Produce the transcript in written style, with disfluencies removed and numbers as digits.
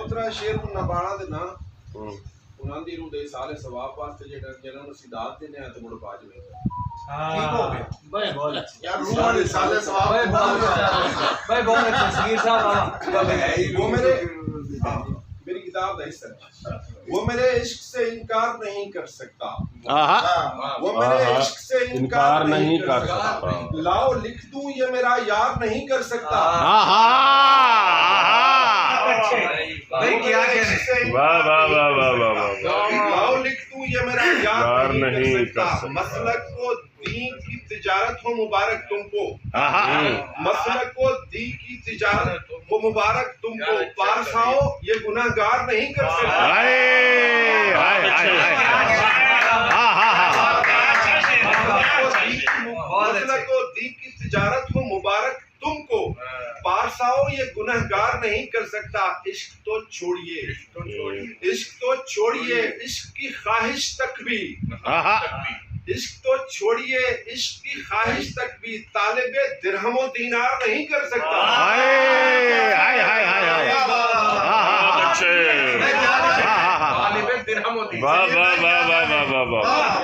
ਉਤਰਾ ਸ਼ੇਰ ਨੂੰ ਨਬਾਣਾ ਦੇ ਨਾ ਉਹਨਾਂ ਦੀ ਨੂੰ ਦੇ ਸਾਲੇ ਸਵਾਬ ਵਾਸਤੇ ਜਿਹੜਾ ਜਿਹਨਾਂ ਨੂੰ ਸਿਦਾਤ ਦੇਨੇ ਆ ਤੇ ਮੁੜ ਬਾਜ ਵੇ ठीक हो गया भाई बहुत अच्छा यार रूह वाले साले सवाब भाई बहुत अच्छा सगीर साहब वो मेरी किताब का हिस्सा है। वो मेरे इश्क से इनकार नहीं कर सकता, वो मेरे इश्क से इनकार नहीं कर सकता, लाओ लिख दूं ये मेरा यार नहीं कर सकता, भाई क्या वाह वाह वाह वाह वाह वाह लाओ लिख दूं ये मेरा यार नहीं कर सकता, सकता। मसलक को दीन की तिजारत हो मुबारक तुमको, मसलक को दी की तिजारत हो मुबारक तुमको, पारसाओ ये गुनाहगार नहीं कर सकता। मसलक को दी की तिजारत हो मुबारक तुमको, पारसाओ ये गुनहगार नहीं कर सकता। इश्क तो छोड़िए, इश्क तो छोड़िए, इश्क की ख्वाहिश तक भी, इश्क तो छोड़िए, इश्क की ख्वाहिश तक भी तालिबे दिरहमो दीनार नहीं कर सकता। वाह वाह वाह वाह वाह वाह